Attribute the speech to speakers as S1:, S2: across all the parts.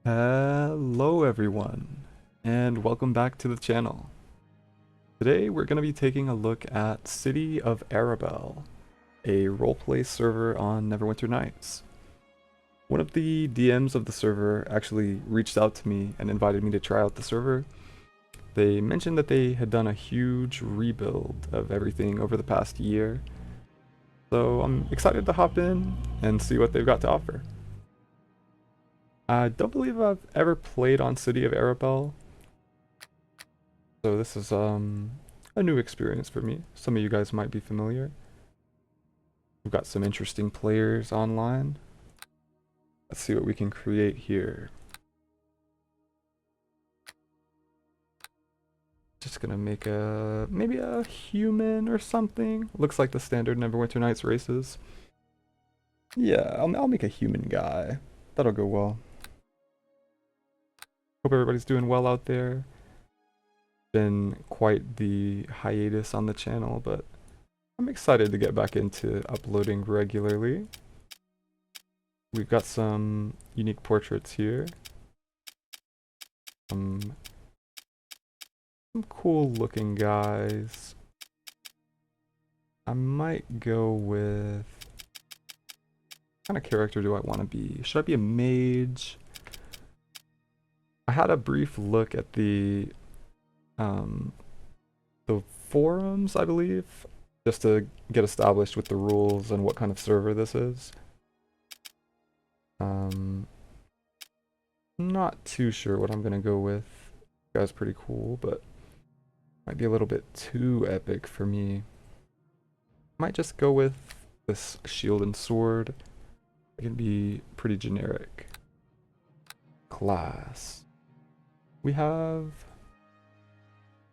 S1: Hello everyone, and welcome back to the channel. Today we're going to be taking a look at City of Arabel, a roleplay server on Neverwinter Nights. One of the DMs of the server actually reached out to me and invited me to try out the server. They mentioned that they had done a huge rebuild of everything over the past year, so I'm excited to hop in and see what they've got to offer. I don't believe I've ever played on City of Arabel, so this is a new experience for me. Some of you guys might be familiar. We've got some interesting players online. Let's see what we can create here. Just gonna make maybe a human or something. Looks like the standard Neverwinter Nights races. Yeah, I'll make a human guy. That'll go well. Hope everybody's doing well out there. Been quite the hiatus on the channel, but I'm excited to get back into uploading regularly. We've got some unique portraits here. Some cool looking guys. I might go with... What kind of character do I want to be? Should I be a mage? I had a brief look at the forums, I believe, just to get established with the rules and what kind of server this is. Not too sure what I'm gonna go with. The guy's pretty cool, but might be a little bit too epic for me. Might just go with this shield and sword. It can be pretty generic. Class. We have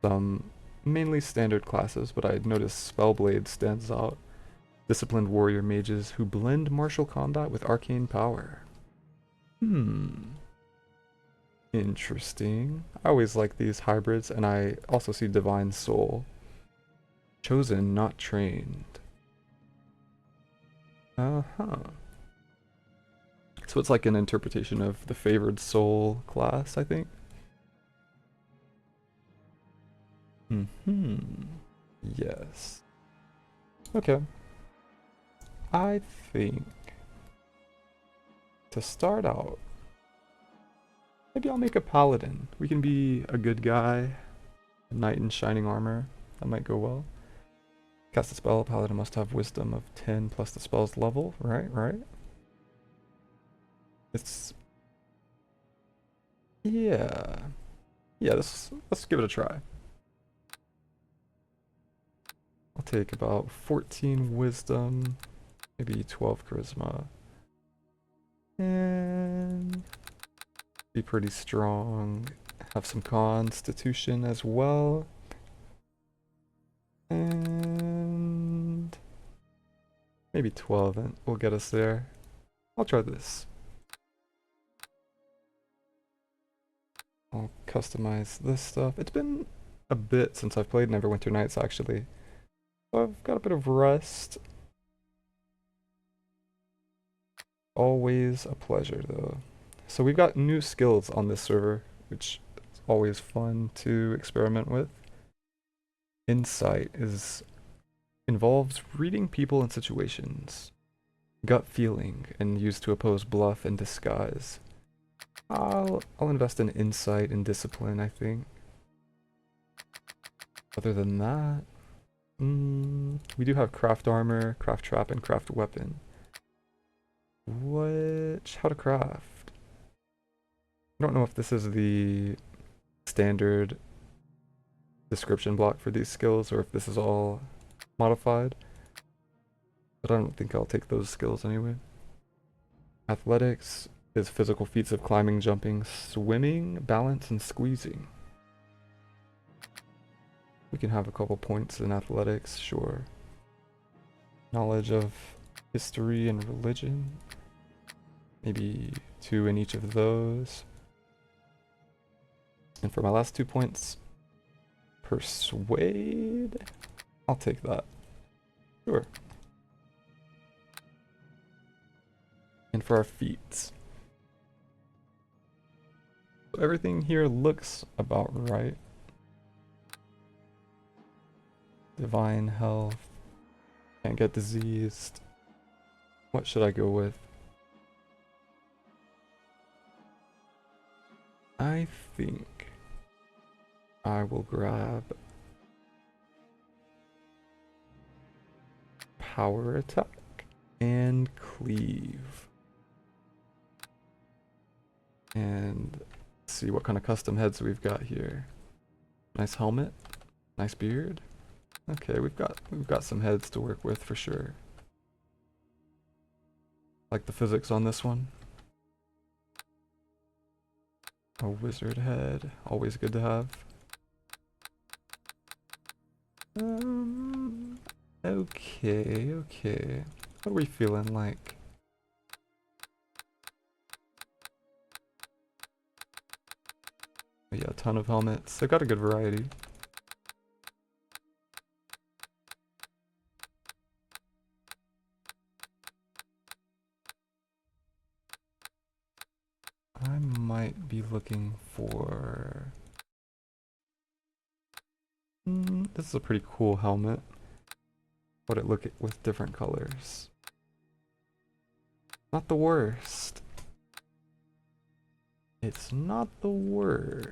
S1: some mainly standard classes, but I noticed Spellblade stands out. Disciplined warrior mages who blend martial combat with arcane power. Interesting. I always like these hybrids, and I also see Divine Soul. Chosen, not trained. Uh-huh. So it's like an interpretation of the Favored Soul class, I think. Yes. Okay. I think to start out, maybe I'll make a paladin. We can be a good guy, a knight in shining armor. That might go well. Cast a spell, paladin must have wisdom of 10 plus the spell's level. Right. It's... Yeah. Yeah, let's give it a try. I'll take about 14 wisdom, maybe 12 charisma. And be pretty strong. Have some constitution as well. And maybe 12 and will get us there. I'll try this. I'll customize this stuff. It's been a bit since I've played Neverwinter Nights actually. So I've got a bit of rust. Always a pleasure though. So we've got new skills on this server, which is always fun to experiment with. Insight involves reading people and situations. Gut feeling and used to oppose bluff and disguise. I'll invest in insight and discipline, I think. Other than that, we do have craft armor, craft trap, and craft weapon. How to craft? I don't know if this is the standard description block for these skills or if this is all modified. But I don't think I'll take those skills anyway. Athletics is physical feats of climbing, jumping, swimming, balance, and squeezing. We can have a couple points in athletics, sure. Knowledge of history and religion. Maybe 2 in each of those. And for my last 2 points, persuade. I'll take that. Sure. And for our feats, Everything here looks about right. Divine health. Can't get diseased. What should I go with? I think I will grab power attack and cleave. And see what kind of custom heads we've got here. Nice helmet, nice beard. Okay, we've got some heads to work with for sure. Like the physics on this one. A wizard head, always good to have. Okay. What are we feeling like? Yeah, a ton of helmets. They've got a good variety. I might be looking for... this is a pretty cool helmet. What it look at with different colors. Not the worst. It's not the worst.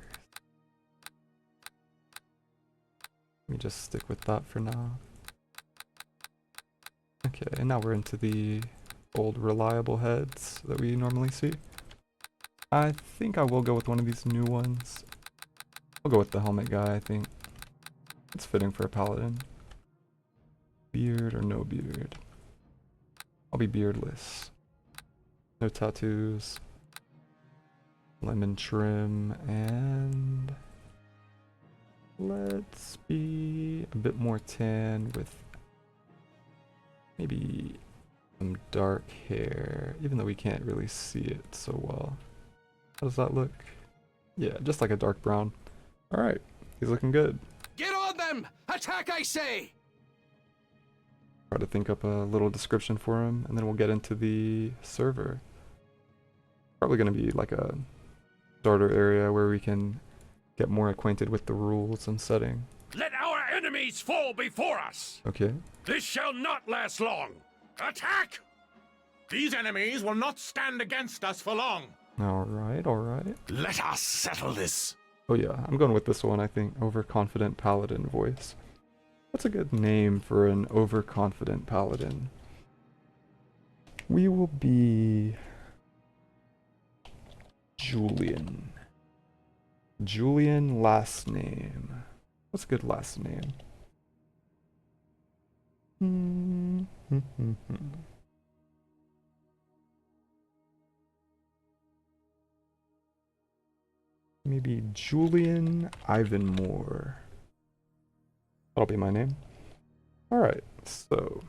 S1: Let me just stick with that for now. Okay, and now we're into the old reliable heads that we normally see. I think I will go with one of these new ones. I'll go with the helmet guy, I think. It's fitting for a paladin. Beard or no beard? I'll be beardless. No tattoos. Lemon trim, and let's be a bit more tan with maybe some dark hair, even though we can't really see it so well. How does that look? Yeah, just like a dark brown. Alright, he's looking good.
S2: Get on them! Attack, I say!
S1: Try to think up a little description for him, and then we'll get into the server. Probably going to be like a starter area where we can get more acquainted with the rules and setting.
S2: Let our enemies fall before us!
S1: Okay.
S2: This shall not last long! Attack!
S3: These enemies will not stand against us for long.
S1: Alright.
S2: Let us settle this!
S1: Oh yeah, I'm going with this one, I think. Overconfident Paladin voice. What's a good name for an overconfident Paladin? We will be... Julian. Julian last name. What's a good last name? Maybe Julian Ivanmore. That'll be my name. Alright, so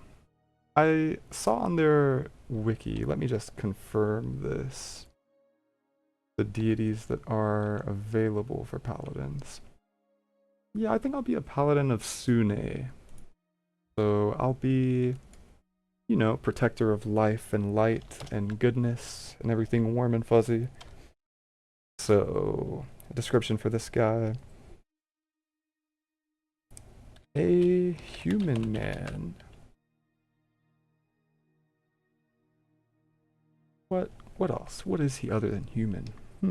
S1: I saw on their wiki, let me just confirm this. The deities that are available for paladins. Yeah, I think I'll be a paladin of Sune. So I'll be, you know, protector of life and light and goodness and everything warm and fuzzy. So, a description for this guy. A human man. What else? What is he other than human? A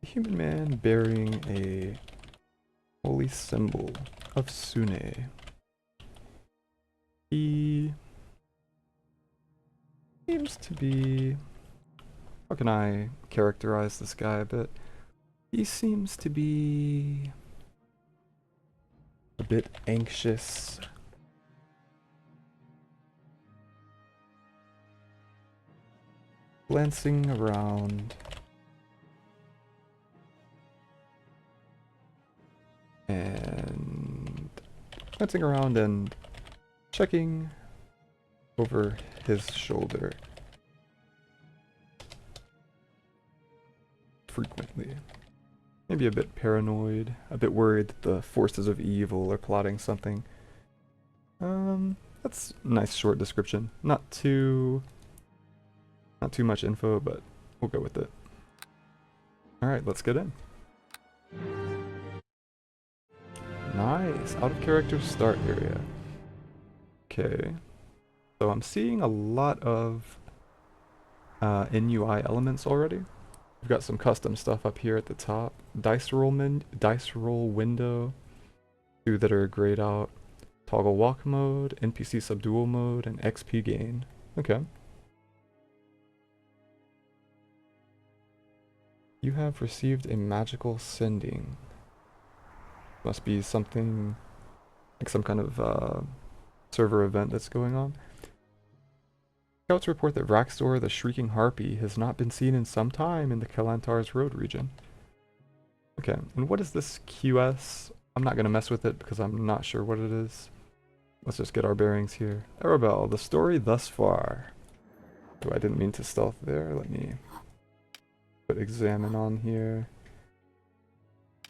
S1: human man bearing a holy symbol of Sune. He seems to be... How can I characterize this guy a bit? He seems to be a bit anxious. Glancing around. And glancing around and checking over his shoulder frequently. Maybe a bit paranoid, a bit worried that the forces of evil are plotting something. That's a nice short description. Not too much info, but we'll go with it. Alright, let's get in. Nice. Out of character start area. Okay. So I'm seeing a lot of NUI elements already. We've got some custom stuff up here at the top. Dice roll window. Two that are grayed out. Toggle walk mode, NPC subdual mode, and XP gain. Okay. You have received a magical sending. Must be something like some kind of server event that's going on. Scouts report that Raxdor, the Shrieking Harpy, has not been seen in some time in the Kalantar's Road region. Okay, and what is this QS? I'm not going to mess with it because I'm not sure what it is. Let's just get our bearings here. Arabel, the story thus far. Oh, I didn't mean to stealth there. Let me put examine on here.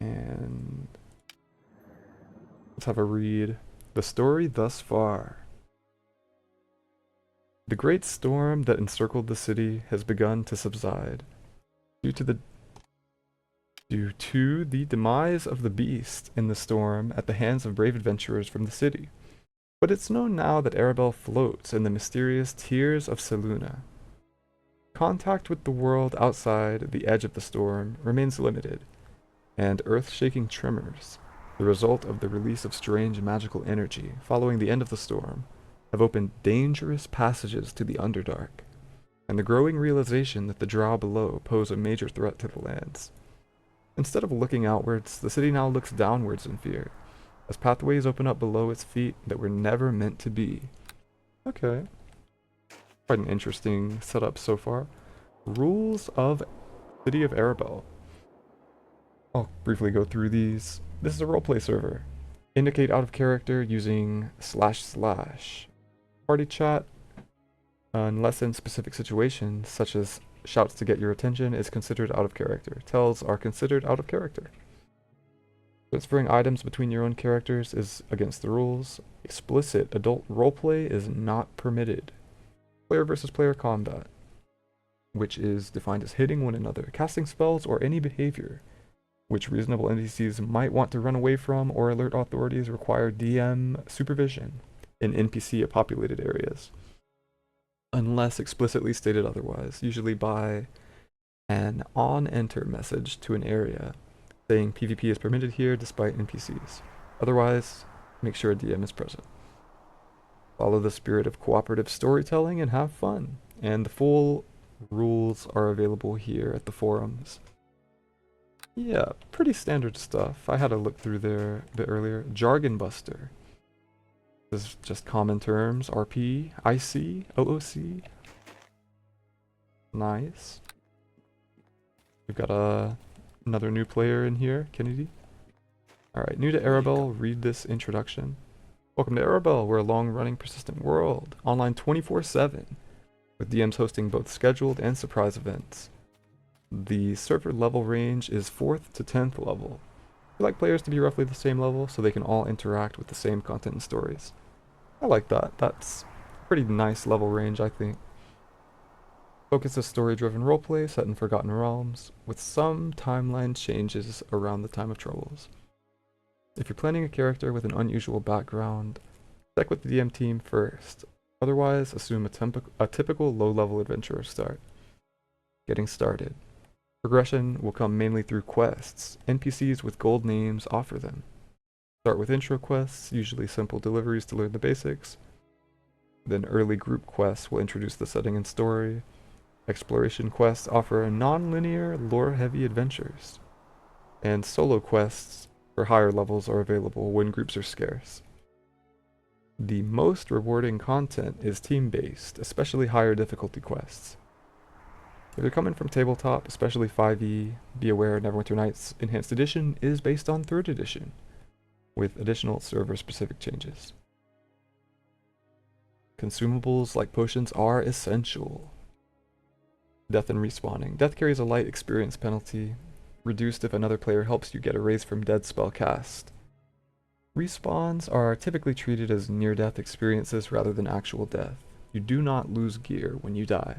S1: And let's have a read. The story thus far. The great storm that encircled the city has begun to subside. Due to the demise of the beast in the storm at the hands of brave adventurers from the city. But it's known now that Arabel floats in the mysterious tears of Selûne. Contact with the world outside the edge of the storm remains limited, and earth-shaking tremors, the result of the release of strange magical energy following the end of the storm, have opened dangerous passages to the Underdark, and the growing realization that the drow below pose a major threat to the lands. Instead of looking outwards, the city now looks downwards in fear, as pathways open up below its feet that were never meant to be. Okay. Quite an interesting setup so far. Rules of City of Arabel. I'll briefly go through these. This is a roleplay server. Indicate out of character using // Party chat, unless in specific situations, such as shouts to get your attention, is considered out of character. Tells are considered out of character. Transferring items between your own characters is against the rules. Explicit adult roleplay is not permitted. Player versus player combat, which is defined as hitting one another, casting spells, or any behavior which reasonable NPCs might want to run away from or alert authorities, require DM supervision in NPC-populated areas, unless explicitly stated otherwise, usually by an on-enter message to an area saying PvP is permitted here despite NPCs. Otherwise, make sure a DM is present. Follow the spirit of cooperative storytelling and have fun. And the full rules are available here at the forums. Yeah, pretty standard stuff. I had a look through there a bit earlier. Jargon Buster. This is just common terms. RP, IC, OOC. Nice. We've got another new player in here, Kennedy. Alright, new to Arabel, read this introduction. Welcome to Arabel, we're a long-running persistent world. Online 24/7. With DMs hosting both scheduled and surprise events. The server level range is 4th to 10th level. We like players to be roughly the same level so they can all interact with the same content and stories. I like that. That's a pretty nice level range, I think. Focus is story-driven roleplay set in Forgotten Realms, with some timeline changes around the time of troubles. If you're planning a character with an unusual background, check with the DM team first. Otherwise, assume a typical low-level adventurer start. Getting started. Progression will come mainly through quests. NPCs with gold names offer them. Start with intro quests, usually simple deliveries to learn the basics. Then early group quests will introduce the setting and story. Exploration quests offer non-linear, lore-heavy adventures. And solo quests for higher levels are available when groups are scarce. The most rewarding content is team-based, especially higher difficulty quests. If you're coming from tabletop, especially 5e, be aware Neverwinter Nights Enhanced Edition is based on 3rd edition, with additional server-specific changes. Consumables like potions are essential. Death and respawning. Death carries a light experience penalty, reduced if another player helps you get a raise from dead spell cast. Respawns are typically treated as near-death experiences rather than actual death. You do not lose gear when you die.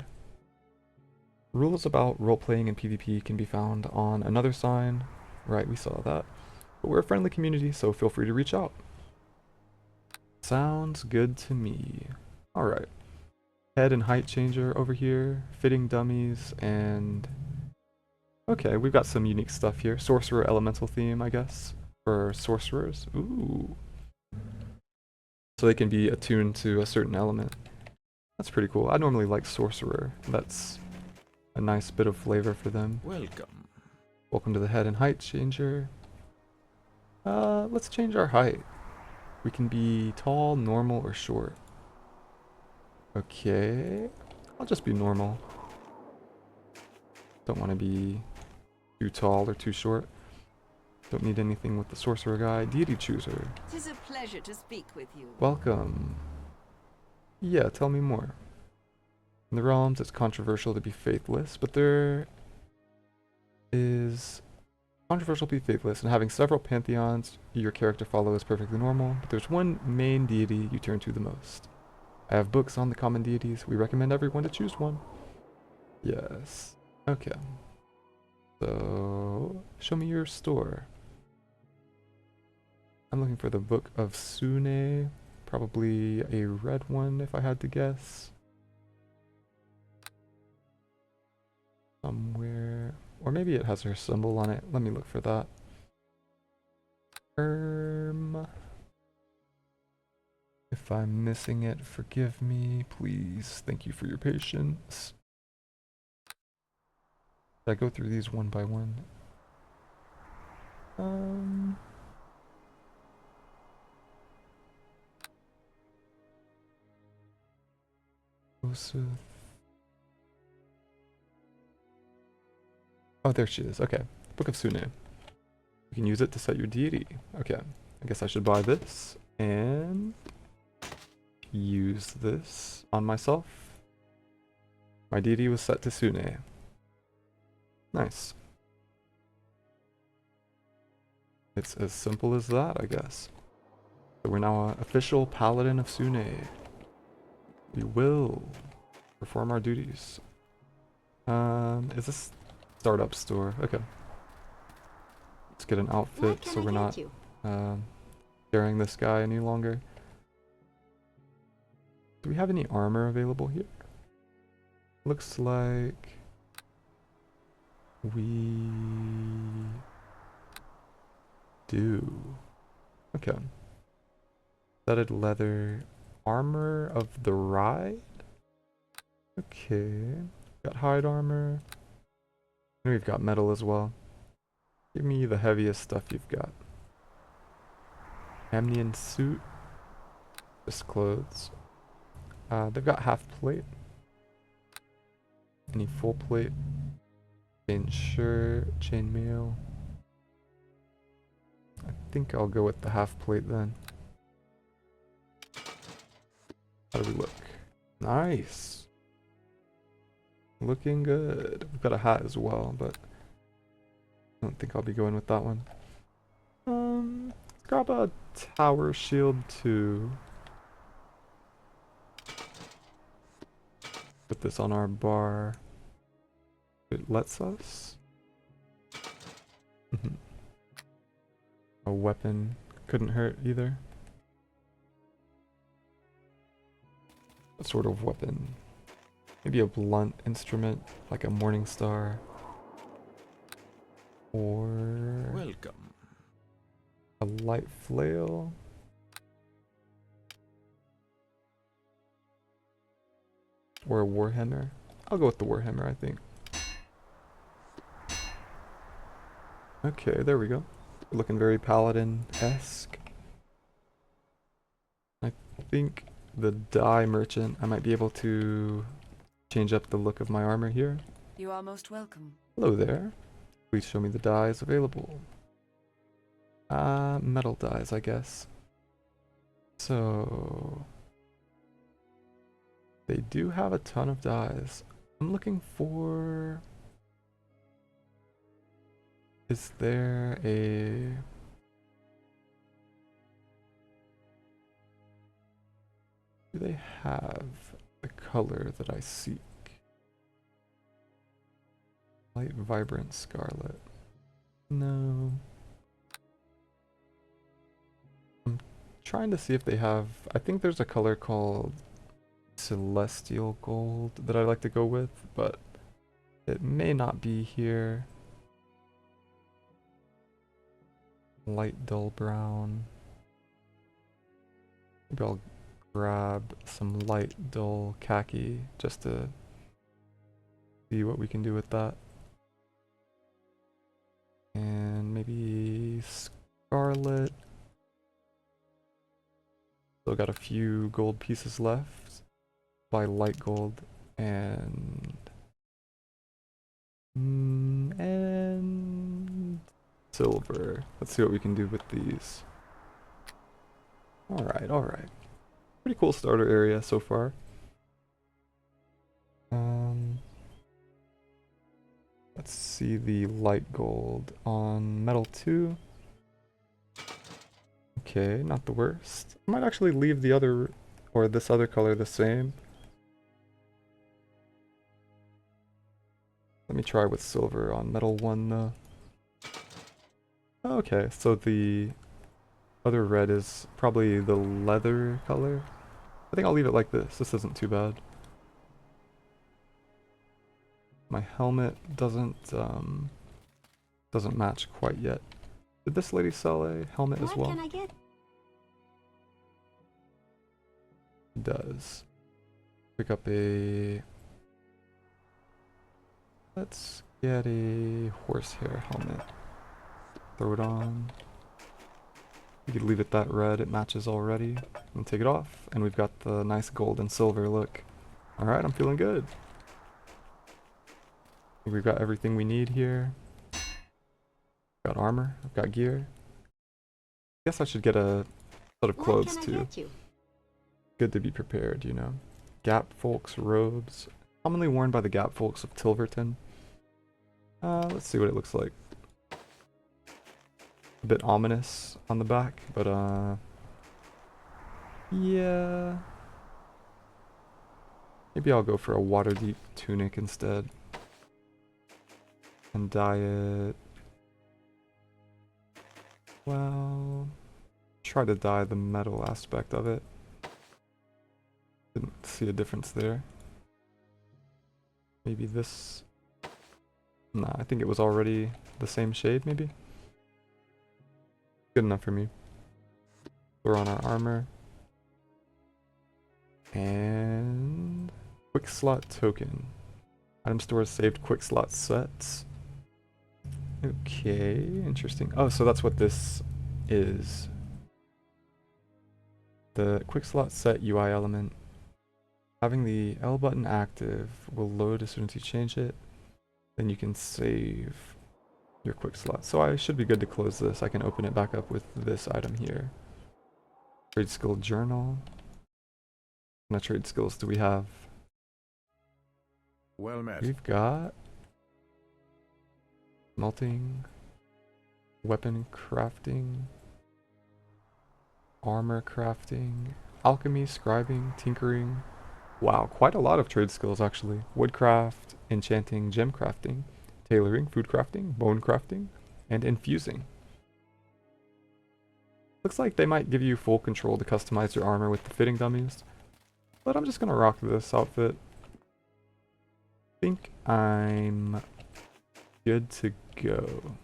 S1: Rules about role-playing and PvP can be found on another sign. Right, we saw that. But we're a friendly community, so feel free to reach out. Sounds good to me. Alright. Head and height changer over here. Fitting dummies and... Okay, we've got some unique stuff here. Sorcerer elemental theme, I guess. For sorcerers. Ooh. So they can be attuned to a certain element. That's pretty cool. I normally like sorcerer. That's a nice bit of flavor for them.
S3: Welcome.
S1: Welcome to the head and height changer. Let's change our height. We can be tall, normal, or short. Okay. I'll just be normal. Don't want to be too tall or too short. Don't need anything with the sorcerer guy. Deity chooser.
S4: 'Tis a pleasure to speak with you.
S1: Welcome. Yeah, tell me more. In the realms, it's controversial to be faithless, but there is controversial to be faithless, and having several pantheons your character follow is perfectly normal, but there's one main deity you turn to the most. I have books on the common deities. We recommend everyone to choose one. Yes. Okay. So, show me your store. I'm looking for the Book of Sune. Probably a red one if I had to guess. Somewhere. Or maybe it has her symbol on it. Let me look for that. If I'm missing it, forgive me, please. Thank you for your patience. Should I go through these one by one? Joseph. Oh, there she is. Okay. Book of Sune. You can use it to set your deity. Okay. I guess I should buy this and use this on myself. My deity was set to Sune. Nice. It's as simple as that, I guess. So we're now an official paladin of Sune. We will perform our duties. Is this startup store? Okay. Let's get an outfit so we're not carrying this guy any longer. Do we have any armor available here? Looks like we do. Okay. Studded leather armor of the ride? Okay. Got hide armor. And we've got metal as well. Give me the heaviest stuff you've got. Amnion suit. Just clothes. They've got half plate. Any full plate? Chain shirt, chain mail. I think I'll go with the half plate then. How do we look? Nice. Looking good. We've got a hat as well, but I don't think I'll be going with that one. Let's grab a tower shield too. Put this on our bar. It lets us. A weapon couldn't hurt either. What sort of weapon? Maybe a blunt instrument, like a morning star. Or
S3: Welcome.
S1: a light flail. Or a warhammer. I'll go with the warhammer, I think. Okay, there we go. Looking very paladin-esque. I think the dye merchant, I might be able to change up the look of my armor here.
S4: You are most welcome.
S1: Hello there. Please show me the dyes available. Metal dyes, I guess. So they do have a ton of dyes. I'm looking for... Is there a... they have the color that I seek? Light vibrant scarlet. No. I'm trying to see if they have, I think there's a color called celestial gold that I like to go with, but it may not be here. Light dull brown. Maybe I'll grab some light dull khaki just to see what we can do with that. And maybe scarlet. Still got a few gold pieces left. Buy light gold and silver. Let's see what we can do with these. Alright, alright. Pretty cool starter area so far. Let's see the light gold on metal 2. Okay, not the worst. I might actually leave the other, or this other color the same. Let me try with silver on metal 1 though. Okay, so the other red is probably the leather color. I think I'll leave it like this. This isn't too bad. My helmet doesn't match quite yet. Did this lady sell a helmet as well?
S5: What can I get?
S1: It does. Pick up a... Let's get a horsehair helmet. Throw it on. We could leave it that red, it matches already. And take it off, and we've got the nice gold and silver look. Alright, I'm feeling good. I think we've got everything we need here. Got armor, I've got gear. Guess I should get a set of clothes too. Good to be prepared, you know. Gap folks robes, commonly worn by the Gap folks of Tilverton. Let's see what it looks like. A bit ominous on the back, but yeah. Maybe I'll go for a Waterdeep tunic instead. And dye it. Well, try to dye the metal aspect of it. Didn't see a difference there. Maybe this. Nah, I think it was already the same shade, maybe. Good enough for me. Throw on our armor. And quick slot token. Item stores saved quick slot sets. Okay, interesting. Oh, so that's what this is. The quick slot set UI element. Having the L button active will load as soon as you change it. Then you can save your quick slot. So I should be good to close this. I can open it back up with this item here. Trade skill journal. What kind of trade skills do we have?
S2: Well met.
S1: We've got smelting, weapon crafting, armor crafting, alchemy, scribing, tinkering. Wow, quite a lot of trade skills actually. Woodcraft, enchanting, gem crafting, tailoring, food crafting, bone crafting, and infusing. Looks like they might give you full control to customize your armor with the fitting dummies, but I'm just gonna rock this outfit. Think I'm good to go.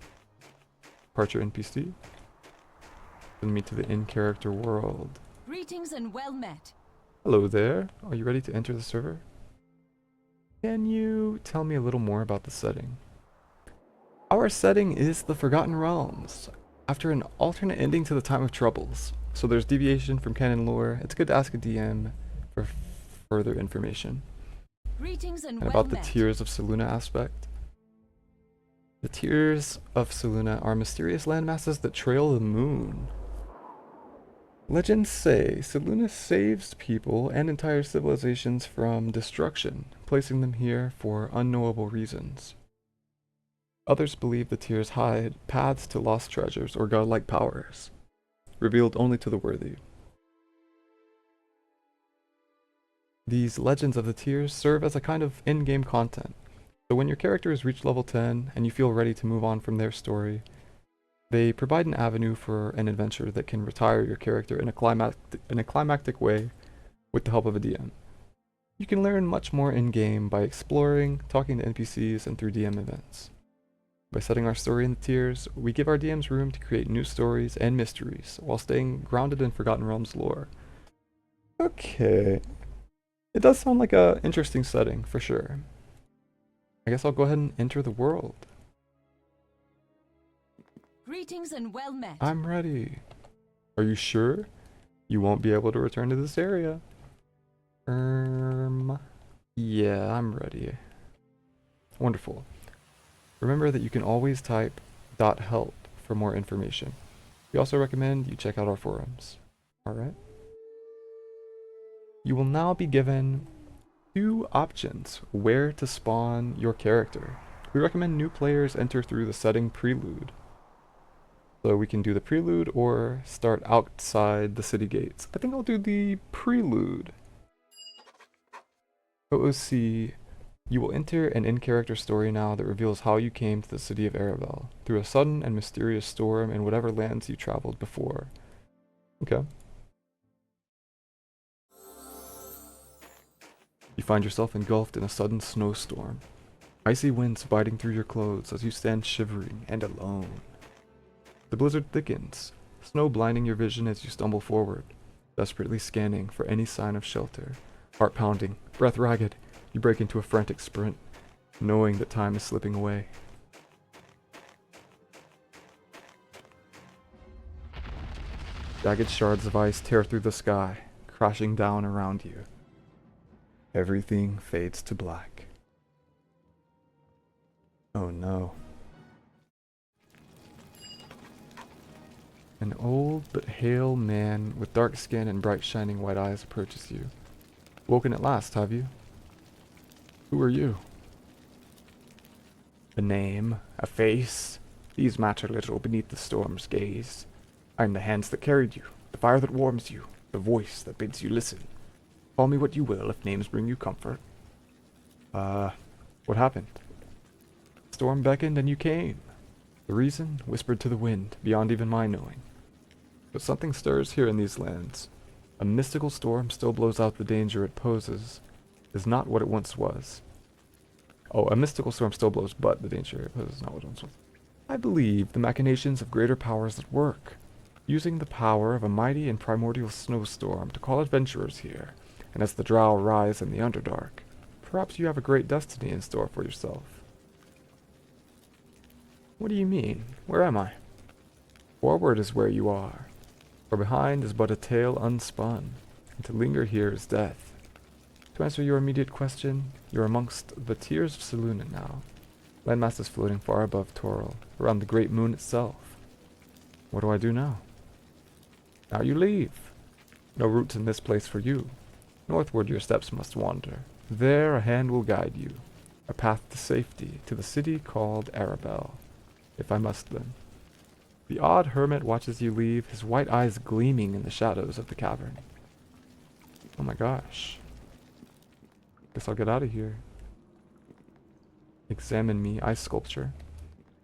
S1: Departure NPC. Send me to the in-character world.
S4: Greetings and well met.
S1: Hello there. Are you ready to enter the server? Can you tell me a little more about the setting? Our setting is the Forgotten Realms, after an alternate ending to the Time of Troubles. So there's deviation from canon lore. It's good to ask a DM for further information.
S4: Greetings and well
S1: About the
S4: met.
S1: Tears of Selûne aspect. The Tears of Selûne are mysterious landmasses that trail the moon. Legends say Selûne saves people and entire civilizations from destruction, placing them here for unknowable reasons. Others believe the Tears hide paths to lost treasures or godlike powers, revealed only to the worthy. These legends of the tiers serve as a kind of in-game content. So when your character has reached level 10 and you feel ready to move on from their story, they provide an avenue for an adventure that can retire your character in a climactic way with the help of a DM. You can learn much more in-game by exploring, talking to NPCs, and through DM events. By setting our story in the tiers, we give our DMs room to create new stories and mysteries while staying grounded in Forgotten Realms lore. Okay. It does sound like an interesting setting, for sure. I guess I'll go ahead and enter the world.
S4: Greetings and well met.
S1: I'm ready. Are you sure? You won't be able to return to this area. Yeah, I'm ready. Wonderful. Remember that you can always type .help for more information. We also recommend you check out our forums. Alright. You will now be given 2 options where to spawn your character. We recommend new players enter through the setting prelude. So we can do the prelude or start outside the city gates. I think I'll do the prelude. OOC, you will enter an in-character story now that reveals how you came to the City of Arabel, through a sudden and mysterious storm in whatever lands you traveled before. Okay. You find yourself engulfed in a sudden snowstorm. Icy winds biting through your clothes as you stand shivering and alone. The blizzard thickens, snow blinding your vision as you stumble forward, desperately scanning for any sign of shelter. Heart pounding, breath ragged, you break into a frantic sprint, knowing that time is slipping away. Jagged shards of ice tear through the sky, crashing down around you. Everything fades to black. Oh no. An old but hale man with dark skin and bright shining white eyes approaches you. Woken at last, have you? Who are you? A name, a face, these matter little beneath the storm's gaze. I am the hands that carried you, the fire that warms you, the voice that bids you listen. Call me what you will if names bring you comfort. What happened? Storm beckoned and you came. The reason whispered to the wind, beyond even my knowing. But something stirs here in these lands. A mystical storm still blows out the danger it poses. Is not what it once was. Oh, a mystical storm still blows, but the danger it poses is not what it once was. I believe the machinations of greater powers at work, using the power of a mighty and primordial snowstorm to call adventurers here, and as the drow rise in the Underdark, perhaps you have a great destiny in store for yourself. What do you mean? Where am I? Forward is where you are, for behind is but a tale unspun, and to linger here is death. To answer your immediate question, you're amongst the tiers of Selûne now. Landmasses floating far above Toril, around the great moon itself. What do I do now? Now you leave. No routes in this place for you. Northward your steps must wander. There a hand will guide you. A path to safety, to the city called Arabel. If I must then. The odd hermit watches you leave, his white eyes gleaming in the shadows of the cavern. Oh my gosh. Guess I'll get out of here. Examine me, ice sculpture.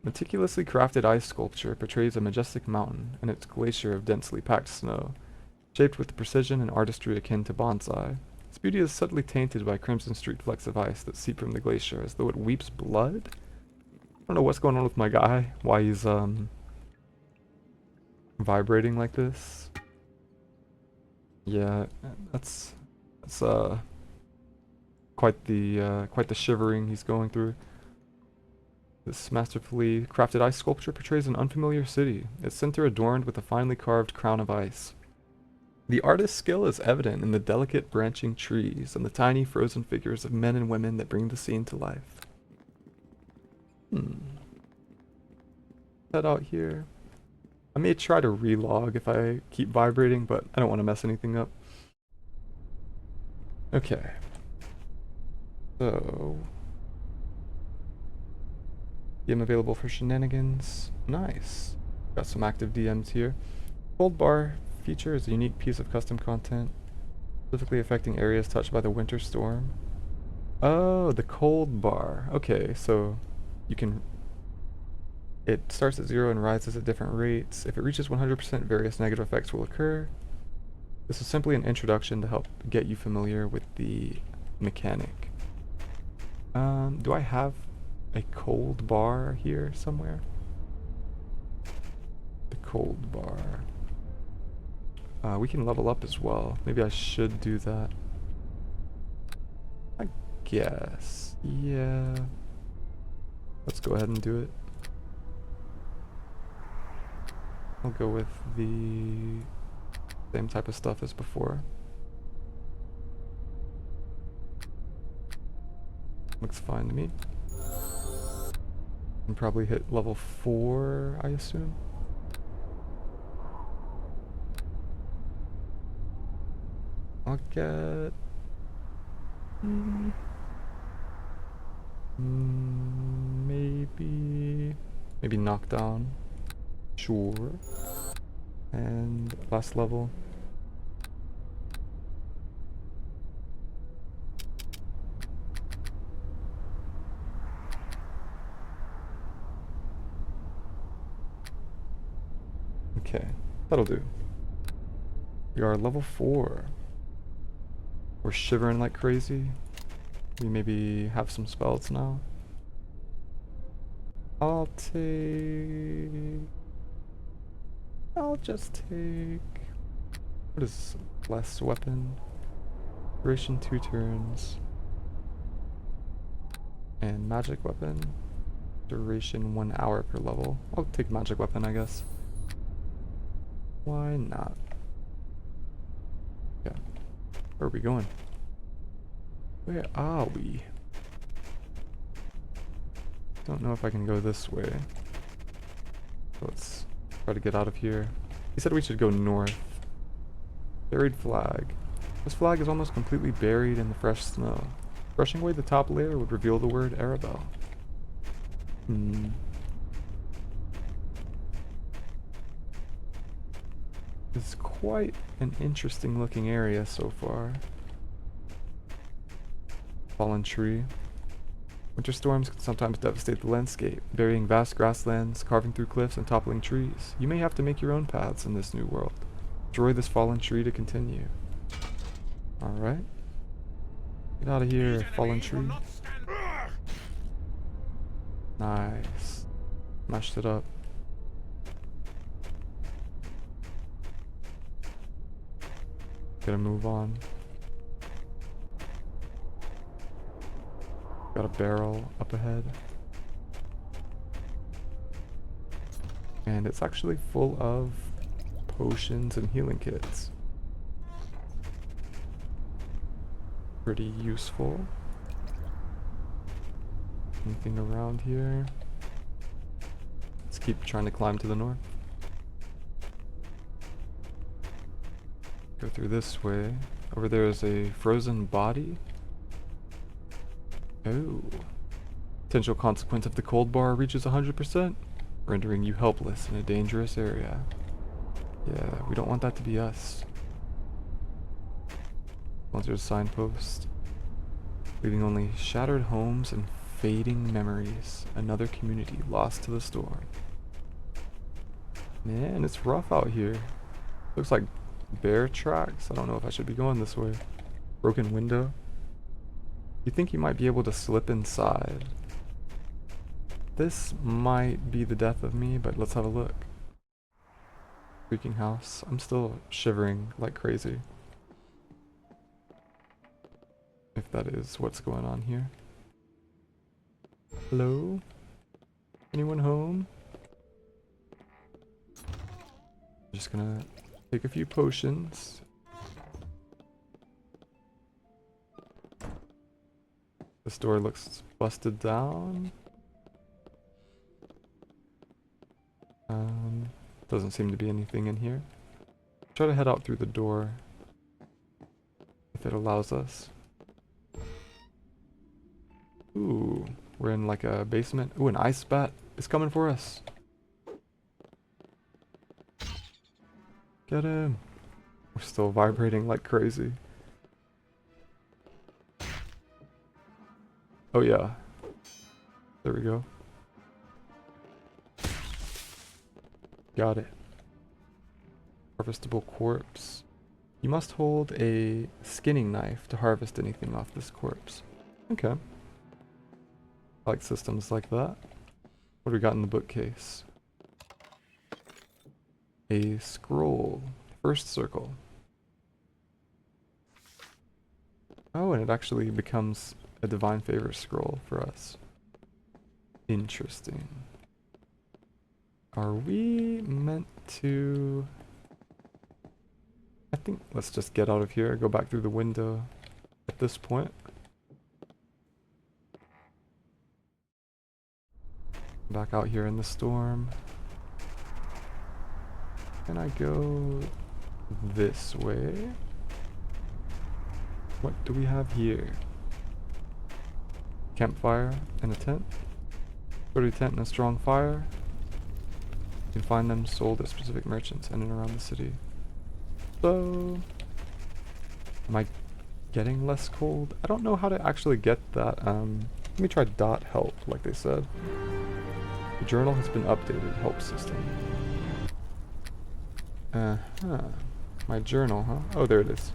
S1: Meticulously crafted ice sculpture portrays a majestic mountain and its glacier of densely packed snow, shaped with precision and artistry akin to bonsai. Its beauty is subtly tainted by crimson streaked flecks of ice that seep from the glacier as though it weeps blood? I don't know what's going on with my guy, why he's vibrating like this. Yeah, that's quite the shivering he's going through. This masterfully crafted ice sculpture portrays an unfamiliar city, its center adorned with a finely carved crown of ice. The artist's skill is evident in the delicate branching trees and the tiny frozen figures of men and women that bring the scene to life. Head out here. I may try to relog if I keep vibrating, but I don't want to mess anything up. Okay. So... DM available for shenanigans. Nice. Got some active DMs here. Gold bar feature is a unique piece of custom content. Specifically affecting areas touched by the winter storm. Oh, the cold bar. Okay, so you can... It starts at 0 and rises at different rates. If it reaches 100%, various negative effects will occur. This is simply an introduction to help get you familiar with the mechanic. Do I have a cold bar here somewhere? The cold bar. We can level up as well. Maybe I should do that. I guess. Yeah. Let's go ahead and do it. I'll go with the same type of stuff as before. Looks fine to me. Can probably hit level 4, I assume. I'll get... maybe knockdown. Sure. And last level. Okay, that'll do. We are level 4. We're shivering like crazy. We maybe have some spells now. I'll just take... What is less weapon? Duration 2 turns. And magic weapon. Duration 1 hour per level. I'll take magic weapon, I guess. Why not? Yeah. Where are we going? Where are we? Don't know if I can go this way. Let's try to get out of here. He said we should go north. Buried flag. This flag is almost completely buried in the fresh snow. Brushing away the top layer would reveal the word Arabel. It's quite an interesting looking area so far. Fallen tree. Winter storms can sometimes devastate the landscape, burying vast grasslands, carving through cliffs, and toppling trees. You may have to make your own paths in this new world. Destroy this fallen tree to continue. Alright. Get out of here, fallen tree. Nice. Mashed it up. Gotta move on. Got a barrel up ahead. And it's actually full of potions and healing kits. Pretty useful. Anything around here? Let's keep trying to climb to the north. Go through this way. Over there is a frozen body. Oh. Potential consequence if the cold bar reaches 100%, rendering you helpless in a dangerous area. Yeah, we don't want that to be us. Once there's a signpost, leaving only shattered homes and fading memories. Another community lost to the storm. Man, it's rough out here. Looks like bear tracks. I don't know if I should be going this way. Broken window. You think you might be able to slip inside. This might be the death of me, but let's have a look. Freaking house. I'm still shivering like crazy. If that is what's going on here. Hello? Anyone home? Just gonna take a few potions. This door looks busted down. Doesn't seem to be anything in here. Try to head out through the door if it allows us. Ooh, we're in like a basement. Ooh, an ice bat is coming for us. Get him. We're still vibrating like crazy. Oh yeah. There we go. Got it. Harvestable corpse. You must hold a skinning knife to harvest anything off this corpse. Okay. I like systems like that. What do we got in the bookcase? A scroll. First circle. Oh, and it actually becomes a divine favor scroll for us. Interesting. Are we meant to... I think let's just get out of here, go back through the window at this point. Back out here in the storm. Can I go this way? What do we have here? Campfire and a tent. Sturdy tent and a strong fire. You can find them sold at specific merchants in and around the city. So, am I getting less cold? I don't know how to actually get that. Let me try dot help, like they said. The journal has been updated. Help system. My journal, huh? Oh, there it is.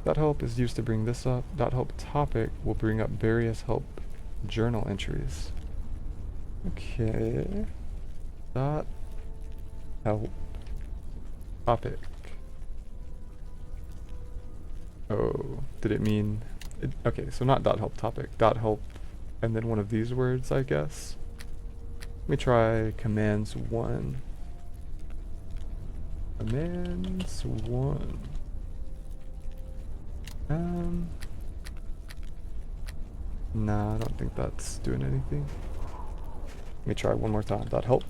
S1: Dot help is used to bring this up. Dot help topic will bring up various help journal entries. Okay. Dot help topic. Oh, did it mean... okay, so not dot help topic. Dot help and then one of these words, I guess. Let me try commands 1. Commands 1. Nah, I don't think that's doing anything. Let me try one more time. Dot help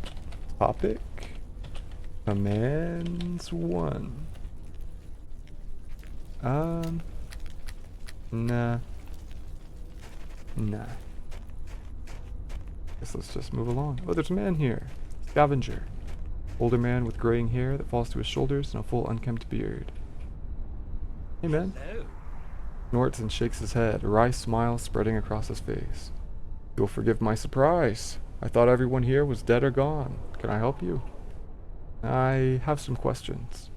S1: topic. Commands 1. Nah. Guess let's just move along. Oh, there's a man here. Scavenger. Older man with graying hair that falls to his shoulders and a full unkempt beard. Hey man.
S2: Hello.
S1: Snorts and shakes his head, a wry smile spreading across his face. You'll forgive my surprise. I thought everyone here was dead or gone. Can I help you? I have some questions.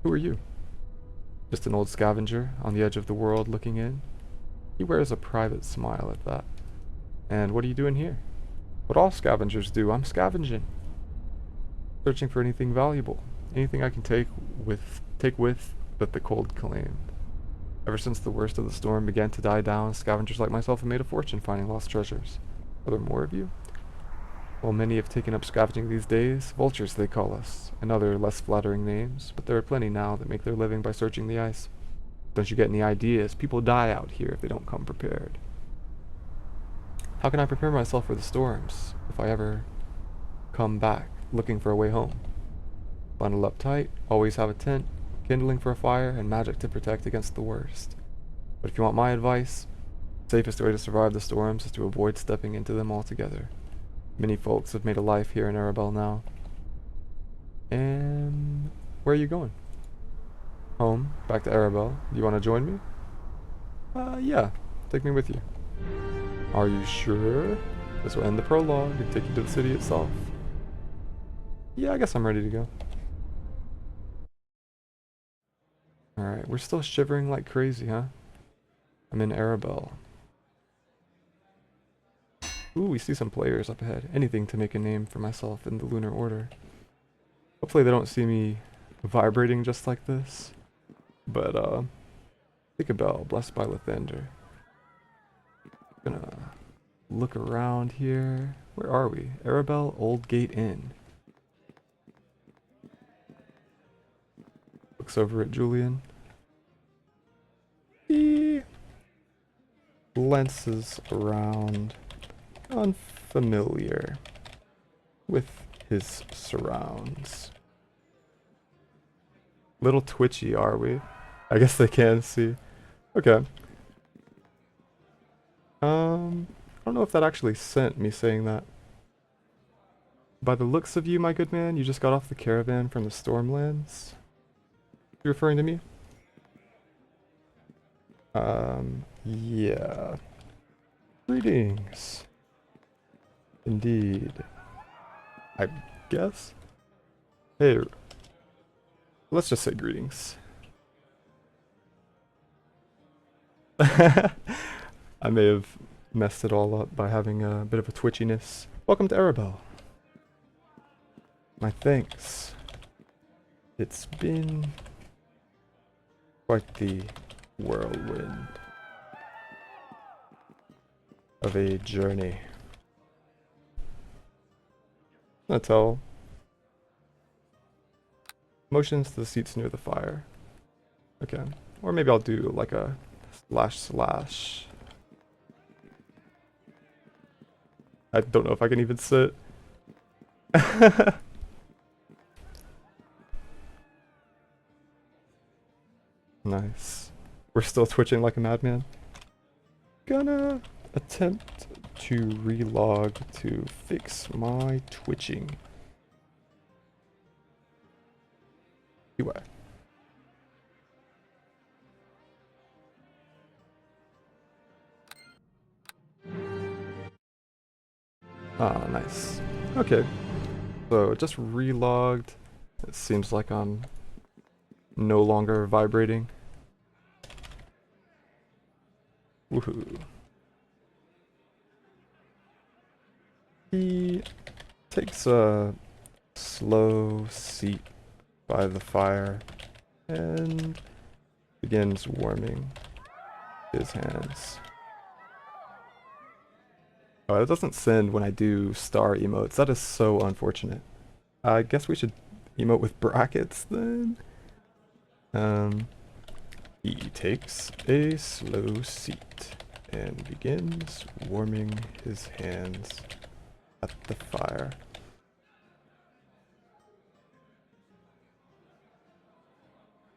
S1: Who are you? Just an old scavenger on the edge of the world looking in. He wears a private smile at that. And what are you doing here? What all scavengers do. I'm scavenging. Searching for anything valuable. Anything I can take with that the cold claimed. Ever since the worst of the storm began to die down, scavengers like myself have made a fortune finding lost treasures. Are there more of you? Well, many have taken up scavenging these days. Vultures, they call us, and other less flattering names, but there are plenty now that make their living by searching the ice. Don't you get any ideas? People die out here if they don't come prepared. How can I prepare myself for the storms, if I ever come back looking for a way home? Bundle up tight, always have a tent, kindling for a fire, and magic to protect against the worst. But if you want my advice, the safest way to survive the storms is to avoid stepping into them altogether. Many folks have made a life here in Arabel now. And where are you going? Home, back to Arabel. Do you want to join me? Yeah, take me with you. Are you sure? This will end the prologue and take you to the city itself. Yeah, I guess I'm ready to go. Alright, we're still shivering like crazy, huh? I'm in Arabel. Ooh, we see some players up ahead. Anything to make a name for myself in the Lunar Order. Hopefully they don't see me vibrating just like this. But, take a bell, blessed by Lathander. Gonna look around here. Where are we? Arabel Old Gate Inn. Looks over at Julian. He glances around, unfamiliar with his surrounds. Little twitchy, are we? I guess they can see. Okay. I don't know if that actually sent me saying that. By the looks of you, my good man, you just got off the caravan from the Stormlands. You referring to me? Yeah. Greetings. Indeed. I guess? Hey, let's just say greetings. I may have messed it all up by having a bit of a twitchiness. Welcome to Arabel. My thanks. It's been quite the whirlwind of a journey. That's all. Motions to the seats near the fire. Okay. Or maybe I'll do like a // I don't know if I can even sit. Nice. We're still twitching like a madman. Gonna attempt to relog to fix my twitching. Anyway. Ah, nice. Okay. So just relogged. It seems like I'm no longer vibrating. Woohoo. He takes a slow seat by the fire and begins warming his hands. Oh, it doesn't send when I do star emotes. That is so unfortunate. I guess we should emote with brackets then. He takes a slow seat and begins warming his hands at the fire.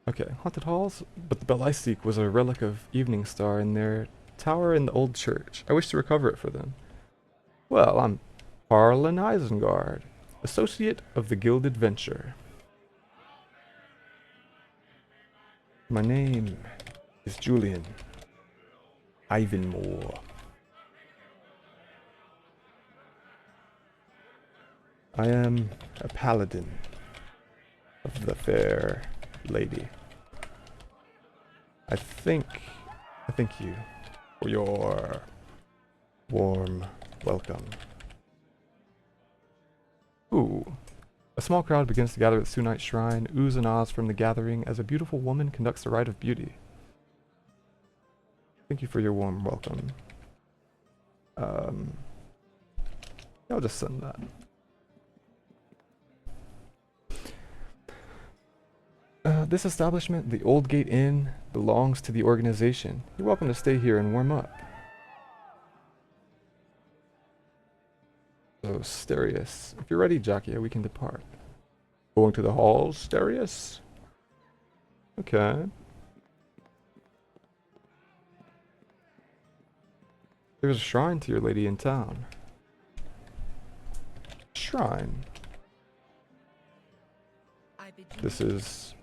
S1: Okay, haunted halls, but the bell I seek was a relic of Evening Star in their tower in the old church. I wish to recover it for them. Well, I'm Harlan Isengard, associate of the Gilded Venture. My name is Julian Ivanmore. I am a paladin of the fair lady. I thank you for your warm welcome. Ooh. A small crowd begins to gather at the Sunite Shrine, oohs and ahs from the gathering as a beautiful woman conducts the rite of beauty. Thank you for your warm welcome. I'll just send that. This establishment, the Old Gate Inn, belongs to the organization. You're welcome to stay here and warm up. So, Sterius, if you're ready, Jackia, we can depart. Going to the halls, Sterius? Okay. There's a shrine to your lady in town. Shrine. This is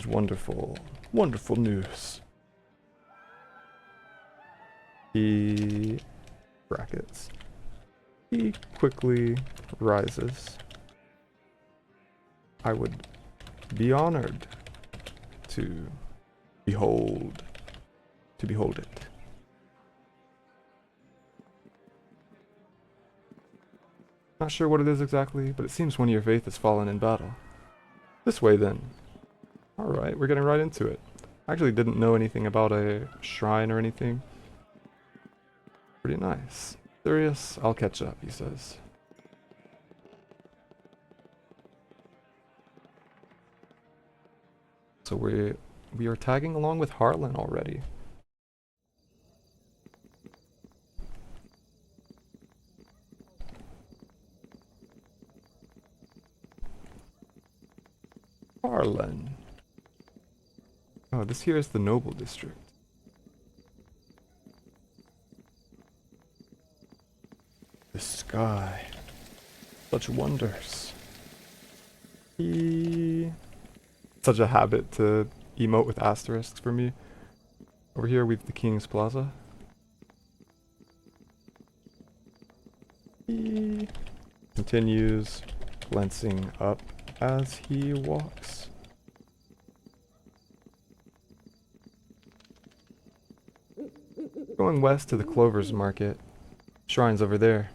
S1: wonderful. Wonderful news. He brackets. He quickly rises. I would be honored to behold it. Not sure what it is exactly, but it seems one of your faith has fallen in battle. This way then. Alright, we're getting right into it. I actually didn't know anything about a shrine or anything. Pretty nice. Serious, I'll catch up, he says. So we are tagging along with Harlan already. Harlan. Oh, this here is the Noble District. The sky. Such wonders. Such a habit to emote with asterisks for me. Over here we have the King's Plaza. He continues glancing up as he walks. Going west to the Clovers Market. Shrine's over there.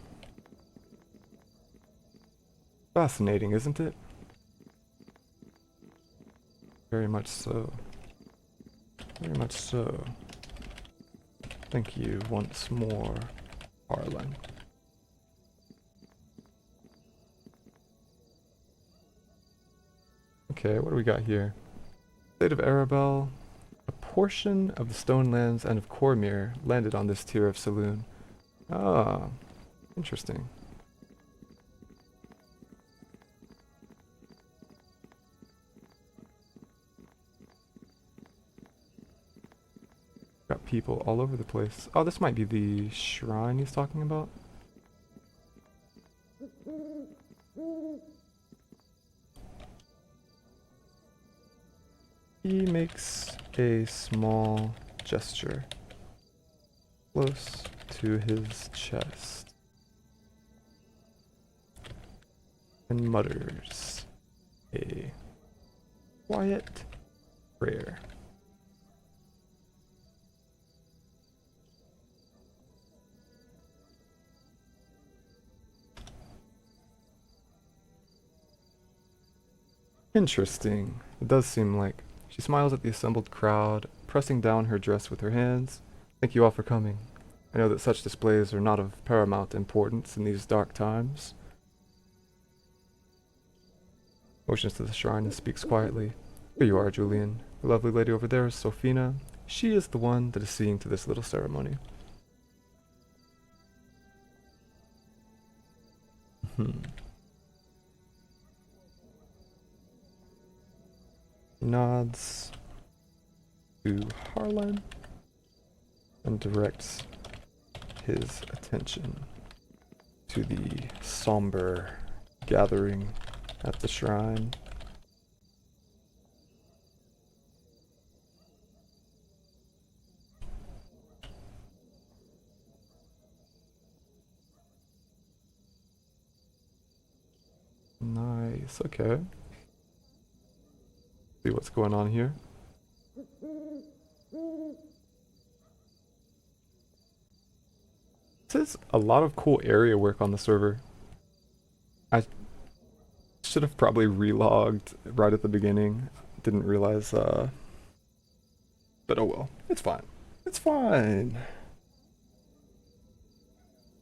S1: Fascinating, isn't it? Very much so. Very much so. Thank you once more, Harlan. Okay, what do we got here? State of Arabel. A portion of the Stonelands and of Cormyr landed on this tier of saloon. Ah, interesting. Got people all over the place. Oh, this might be the shrine he's talking about. He makes a small gesture close to his chest and mutters a quiet prayer. Interesting. It does seem like. She smiles at the assembled crowd, pressing down her dress with her hands. Thank you all for coming. I know that such displays are not of paramount importance in these dark times. Motions to the shrine and speaks quietly. Here you are, Julian. The lovely lady over there is Sophina. She is the one that is seeing to this little ceremony. Nods to Harlan and directs his attention to the somber gathering at the shrine. Nice, okay. See what's going on here. This is a lot of cool area work on the server. I should have probably relogged right at the beginning. Didn't realize, but oh well. It's fine. It's fine.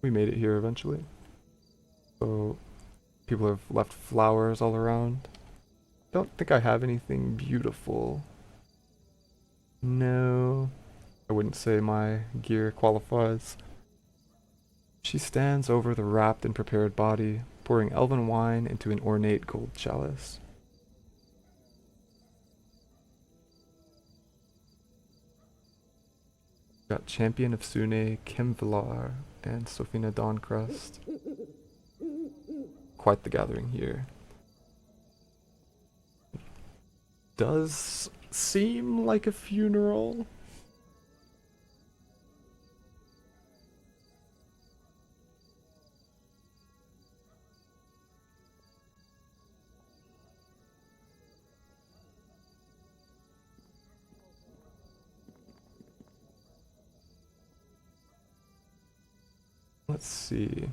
S1: We made it here eventually. So, people have left flowers all around. Don't think I have anything beautiful. No, I wouldn't say my gear qualifies. She stands over the wrapped and prepared body, pouring elven wine into an ornate gold chalice. Got Champion of Sune, Kemvilar, and Sophina Dawncrest. Quite the gathering here. Does seem like a funeral. Let's see.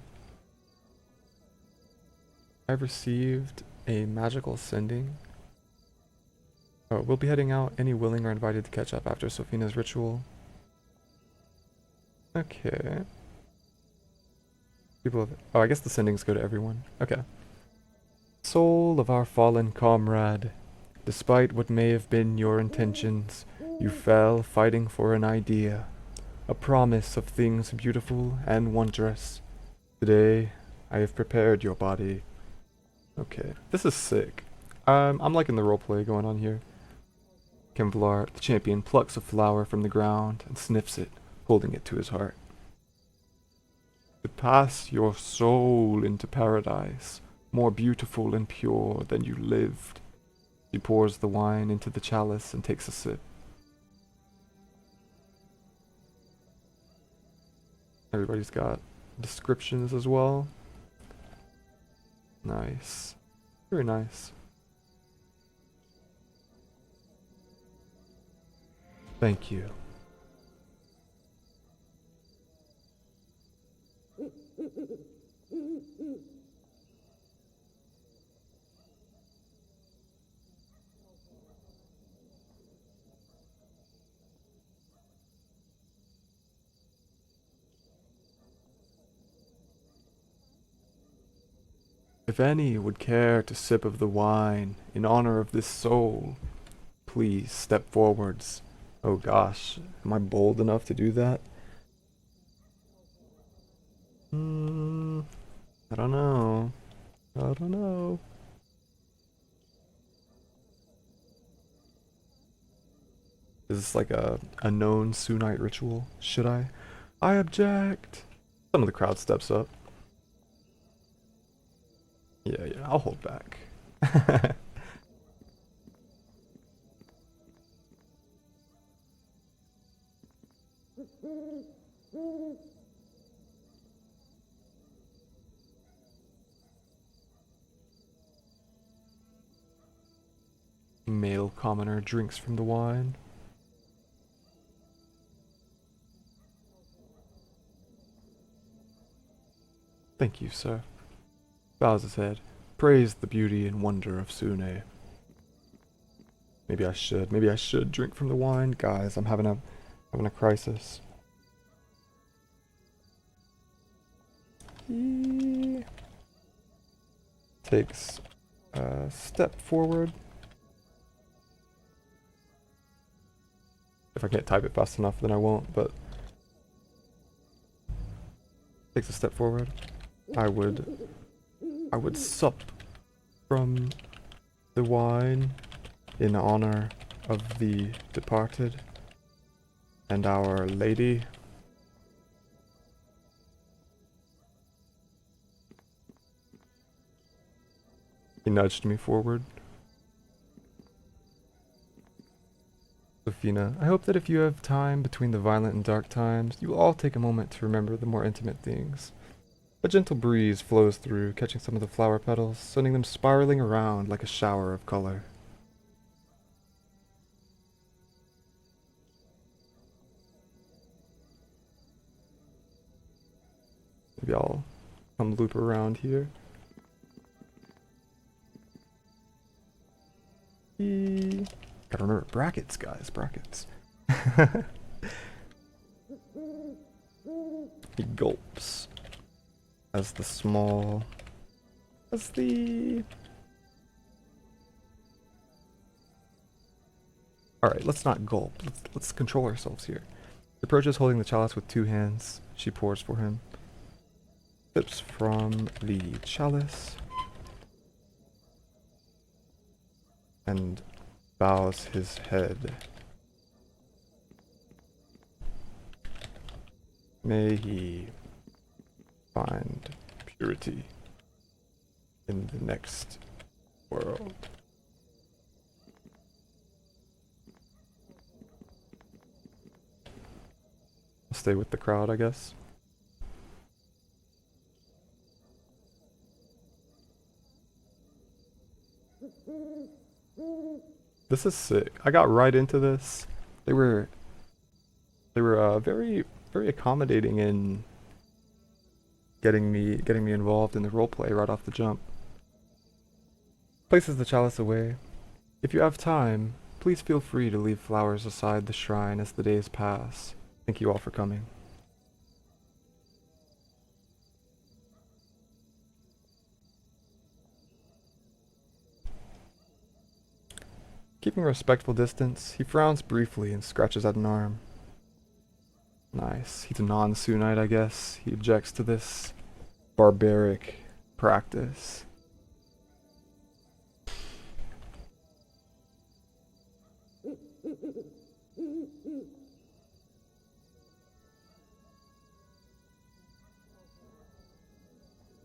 S1: I've received a magical sending. Oh, we'll be heading out. Any willing are invited to catch up after Sophina's ritual. Okay. People have... Oh, I guess the sendings go to everyone. Okay. Soul of our fallen comrade, despite what may have been your intentions, you fell fighting for an idea. A promise of things beautiful and wondrous. Today, I have prepared your body. Okay, this is sick. I'm liking the roleplay going on here. Kemvilar, the champion, plucks a flower from the ground and sniffs it, holding it to his heart. To pass your soul into paradise, more beautiful and pure than you lived. He pours the wine into the chalice and takes a sip. Everybody's got descriptions as well. Nice. Very nice. Thank you. If any would care to sip of the wine in honor of this soul, please step forwards. Oh gosh, am I bold enough to do that? I don't know. I don't know. Is this like a known Sunite ritual? Should I? I object! Some of the crowd steps up. Yeah, I'll hold back. Male commoner drinks from the wine. Thank you, sir. Bows his head. Praise the beauty and wonder of Sune. Maybe I should drink from the wine. Guys, I'm having a crisis. He takes a step forward. If I can't type it fast enough, then I won't, but takes a step forward. I would sup from the wine in honor of the departed and our lady. He nudged me forward. Sophina, I hope that if you have time between the violent and dark times, you will all take a moment to remember the more intimate things. A gentle breeze flows through, catching some of the flower petals, sending them spiraling around like a shower of color. Maybe I'll come loop around here. Gotta remember brackets, guys, brackets. He gulps as Alright, let's not gulp. Let's control ourselves here. He approaches holding the chalice with two hands. She pours for him. Sips from the chalice. And bows his head. May he find purity in the next world. I'll stay with the crowd, I guess. This is sick. I got right into this. They were very accommodating in getting me involved in the roleplay right off the jump. Places the chalice away. If you have time, please feel free to leave flowers aside the shrine as the days pass. Thank you all for coming. Keeping a respectful distance, he frowns briefly and scratches at an arm. Nice. He's a non-Sunite, I guess. He objects to this barbaric practice.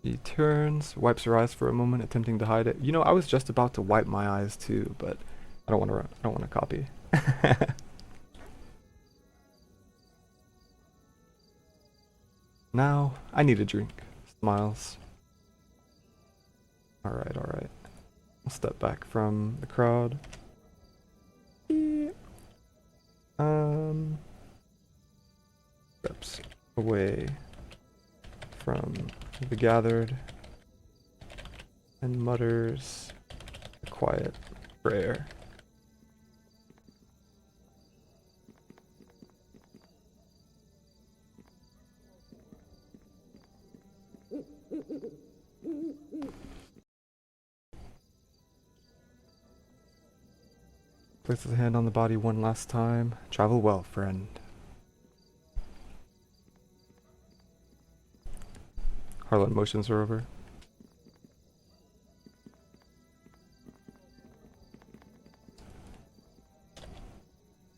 S1: He turns, wipes her eyes for a moment, attempting to hide it. You know, I was just about to wipe my eyes too, but I don't want to copy. Now, I need a drink. Smiles. Alright, alright. I'll step back from the crowd. Steps away from the gathered and mutters a quiet prayer. Places a hand on the body one last time. Travel well, friend. Harlan motions her over.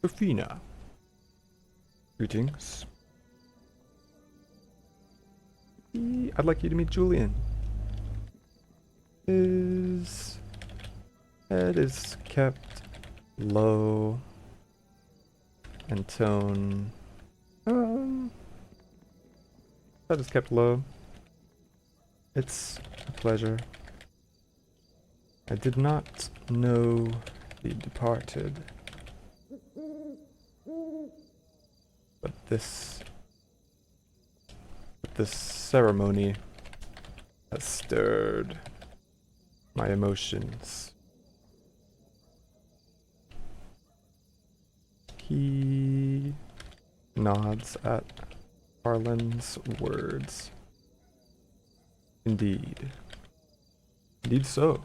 S1: Sofina. Greetings. I'd like you to meet Julian. His head is kept low and tone. Head is kept low. It's a pleasure. I did not know the departed, but this ceremony has stirred my emotions. He nods at Harlan's words. Indeed. Indeed so.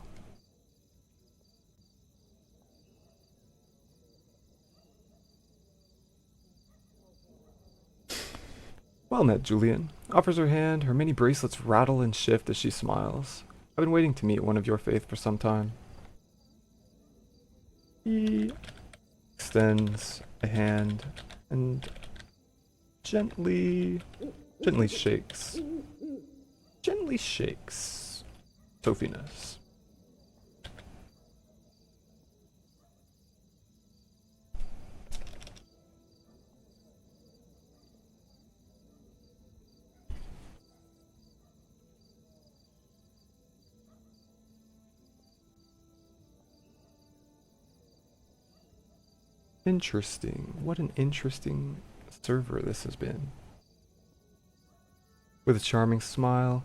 S1: Well met, Julian. Offers her hand, her many bracelets rattle and shift as she smiles. I've been waiting to meet one of your faith for some time. He extends a hand and gently shakes Sofina's. Interesting. What an interesting server this has been. With a charming smile,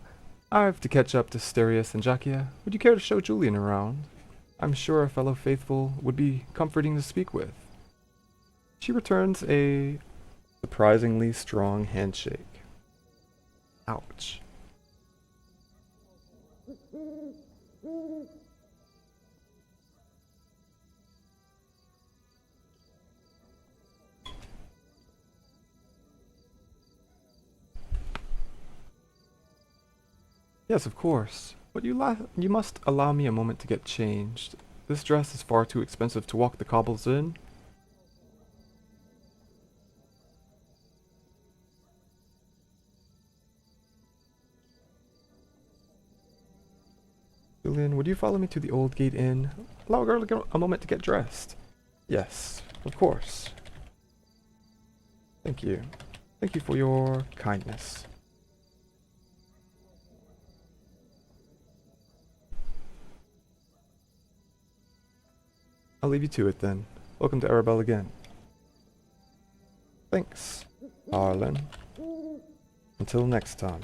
S1: I have to catch up to Sterius and Jackia. Would you care to show Julian around? I'm sure a fellow faithful would be comforting to speak with. She returns a surprisingly strong handshake. Ouch. Yes, of course. But you must allow me a moment to get changed. This dress is far too expensive to walk the cobbles in. Julian, would you follow me to the Old Gate Inn? Allow a girl to get a moment to get dressed. Yes, of course. Thank you. Thank you for your kindness. I'll leave you to it then. Welcome to Arabel again. Thanks, Harlan. Until next time.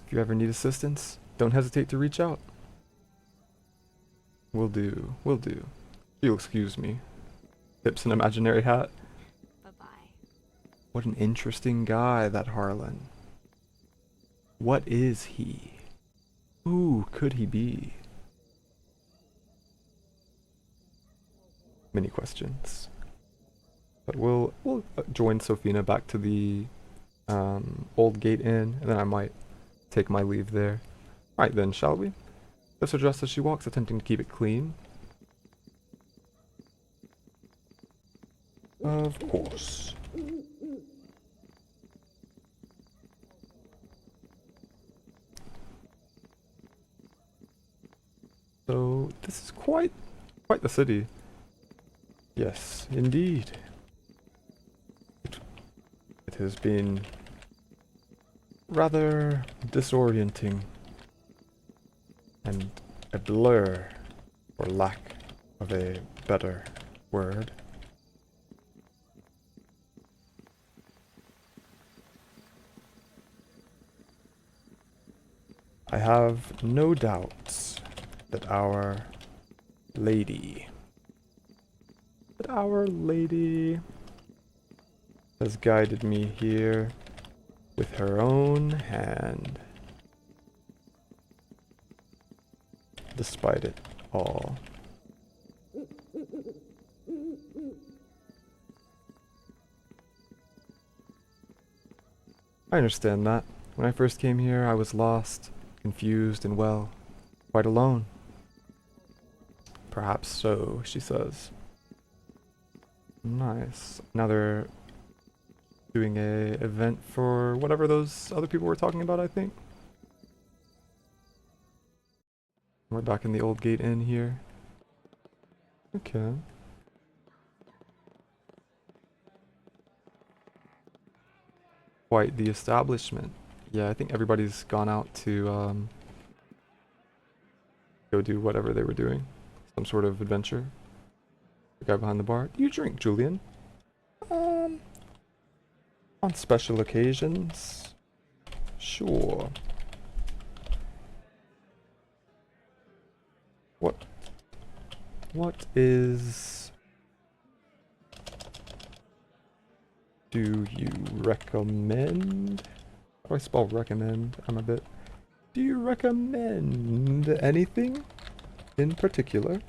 S1: If you ever need assistance, don't hesitate to reach out. Will do, will do. You'll excuse me. Tips an imaginary hat.
S4: Bye-bye.
S1: What an interesting guy, that Harlan. What is he? Who could he be? Many questions. But we'll join Sofina back to the Old Gate Inn, and then I might take my leave there. Alright then, shall we? Lifts her dress as she walks, attempting to keep it clean. Of course. So this is quite Quite the city. Yes, indeed. It has been rather disorienting and a blur, for lack of a better word. I have no doubts that Our Lady has guided me here with her own hand. Despite it all. I understand that. When I first came here, I was lost, confused, and well, quite alone. Perhaps so, she says. Nice. Now they're doing a event for whatever those other people were talking about, I think. We're back in the old gate inn here. Okay. Quite the establishment. Yeah, I think everybody's gone out to go do whatever they were doing. Some sort of adventure. The guy behind the bar. Do you drink, Julian? On special occasions. Sure. What is... do you recommend? How do I spell recommend? I'm a bit... Do you recommend anything in particular?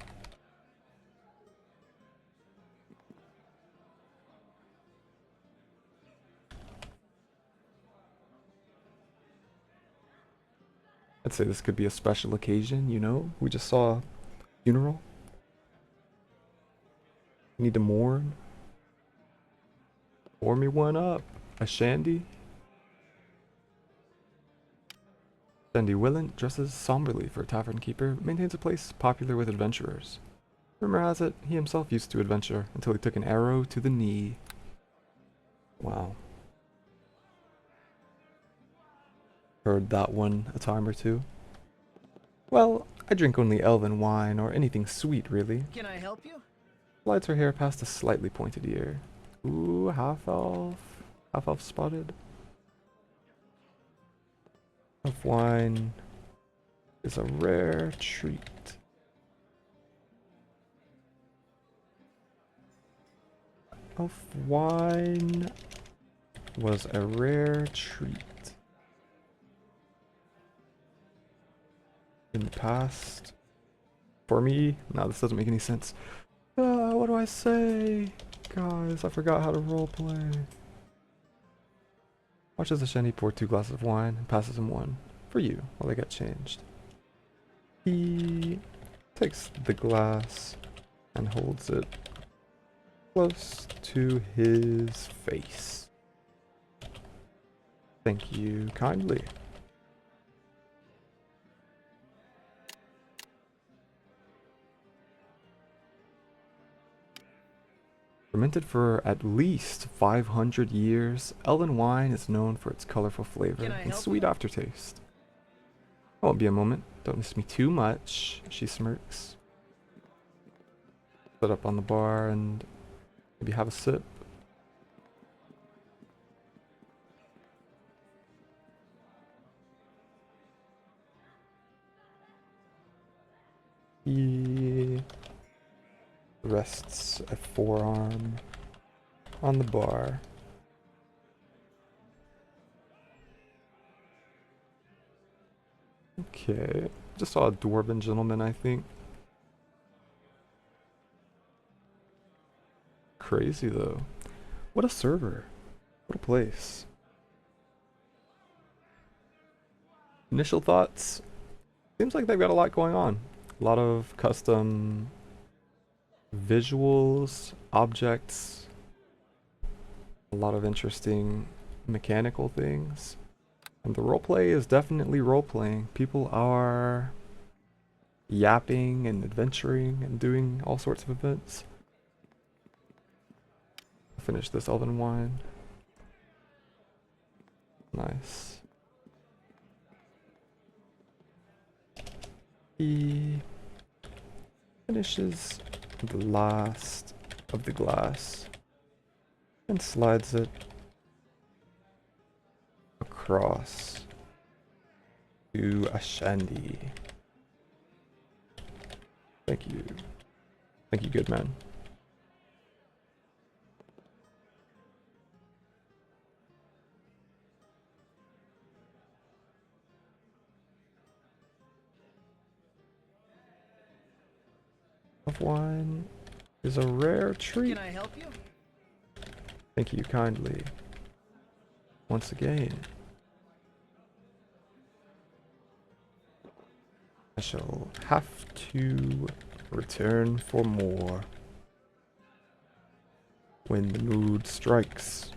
S1: I'd say this could be a special occasion, you know? We just saw a funeral. Need to mourn. Pour me one up. A shandy. Shandy Willant dresses somberly for a tavern keeper, maintains a place popular with adventurers. Rumor has it, he himself used to adventure until he took an arrow to the knee. Wow. Heard that one a time or two. Well, I drink only elven wine or anything sweet, really.
S5: Can I help you?
S1: Slides her hair past a slightly pointed ear. Ooh, half-elf. Half-elf spotted. Elf wine is a rare treat. Elf wine was a rare treat. In the past. For me? No, this doesn't make any sense. What do I say? Guys, I forgot how to roleplay. Watches the shandy pour 2 glasses of wine and passes him one. For you, while they get changed. He takes the glass and holds it close to his face. Thank you kindly. Fermented for at least 500 years, elven wine is known for its colorful flavor and sweet aftertaste. I won't be a moment. Don't miss me too much, she smirks. Sit up on the bar and maybe have a sip. He rests a forearm on the bar. Okay, just saw a dwarven gentleman, I think. Crazy though. What a server. What a place. Initial thoughts? Seems like they've got a lot going on. A lot of custom visuals, objects, a lot of interesting mechanical things. And the roleplay is definitely role-playing. People are, yapping and adventuring and doing all sorts of events. I'll finish this elven wine. Nice. He finishes the last of the glass and slides it across to a shandy. Thank you. Thank you, good man. Of wine is a rare treat.
S5: Can I help you?
S1: Thank you kindly. Once again. I shall have to return for more when the mood strikes.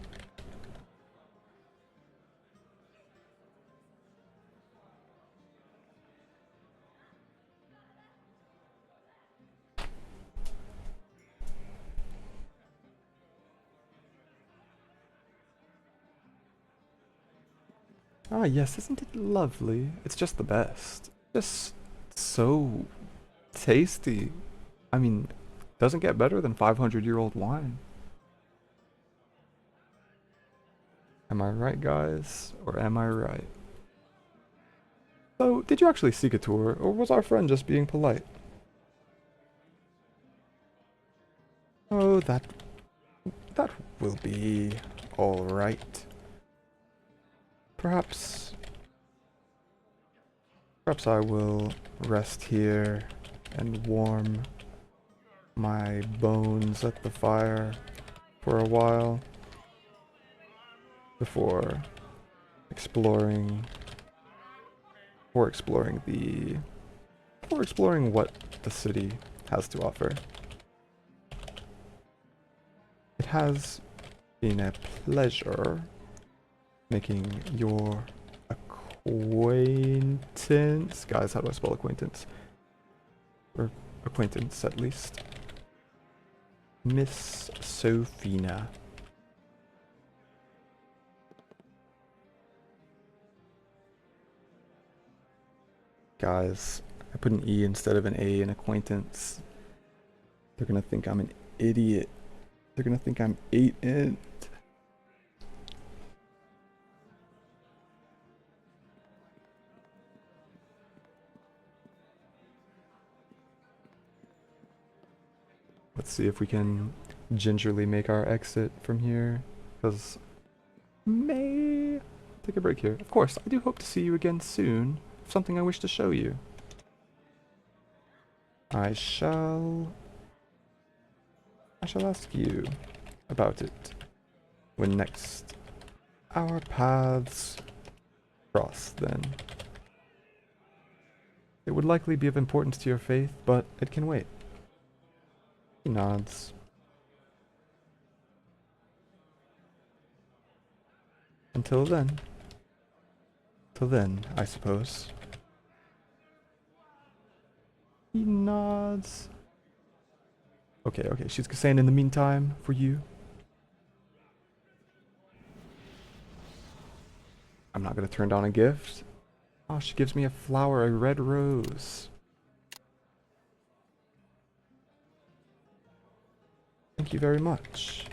S1: Ah, yes, isn't it lovely? It's just the best. Just so tasty. I mean, doesn't get better than 500-year-old wine. Am I right, guys? Or am I right? So, did you actually seek a tour, or was our friend just being polite? Oh, that will be all right. Perhaps I will rest here and warm my bones at the fire for a while before exploring what the city has to offer. It has been a pleasure making your acquaintance. Guys, how do I spell acquaintance? Or acquaintance, at least. Miss Sophina. Guys, I put an E instead of an A in acquaintance. They're gonna think I'm an idiot. They're gonna think I'm 8 in. Let's see if we can gingerly make our exit from here, because may take a break here. Of course, I do hope to see you again soon. Something I wish to show you. I shall ask you about it when next our paths cross then. It would likely be of importance to your faith, but it can wait. He nods. Until then, I suppose. He nods. Okay, she's saying in the meantime, for you. I'm not gonna turn down a gift. Oh, she gives me a flower, a red rose. Thank you very much.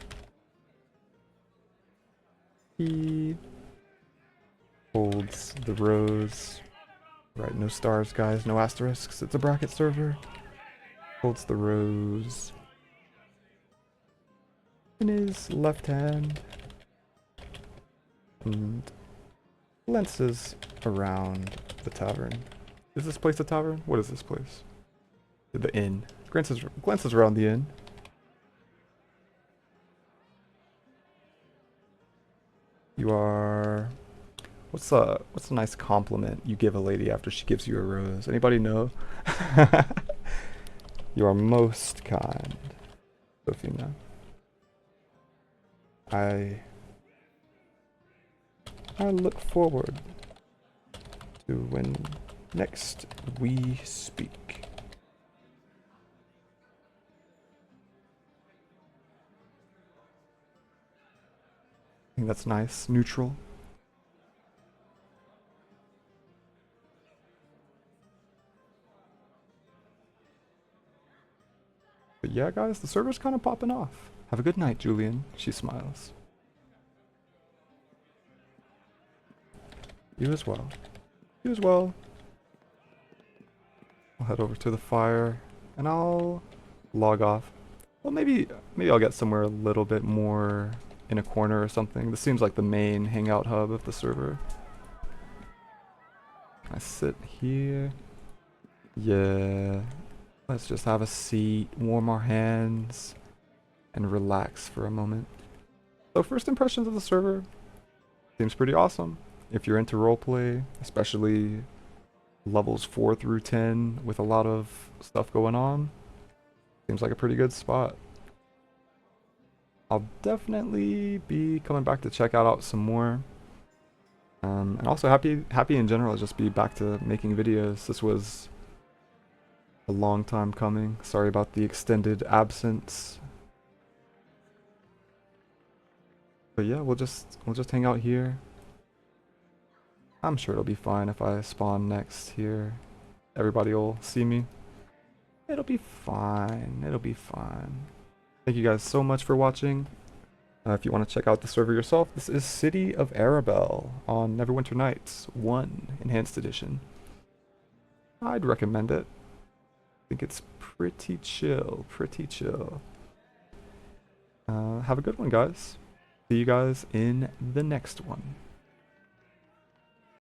S1: He holds the rose. Right, no stars, guys, no asterisks. It's a bracket server. Holds the rose in his left hand and glances around the tavern. Is this place a tavern? What is this place? The inn. Glances around the inn. You are... What's a nice compliment you give a lady after she gives you a rose? Anybody know? You are most kind, Sophina. I look forward to when next we speak. think that's nice. Neutral. But yeah, guys, the server's kind of popping off. Have a good night, Julian. She smiles. You as well. You as well. I'll head over to the fire and I'll log off. Well, maybe I'll get somewhere a little bit more in a corner or something. This seems like the main hangout hub of the server. I sit here. Yeah. Let's just have a seat, warm our hands, and relax for a moment. So first impressions of the server, seems pretty awesome. If you're into roleplay, especially levels 4 through 10 with a lot of stuff going on, seems like a pretty good spot. I'll definitely be coming back to check out some more. And also happy in general, just be back to making videos. This was a long time coming. Sorry about the extended absence. But yeah, we'll just hang out here. I'm sure it'll be fine if I spawn next here. Everybody will see me. It'll be fine. It'll be fine. Thank you guys so much for watching. If you want to check out the server yourself, this is City of Arabel on Neverwinter Nights 1 Enhanced Edition. I'd recommend it. I think it's pretty chill, pretty chill. Have a good one, guys. See you guys in the next one.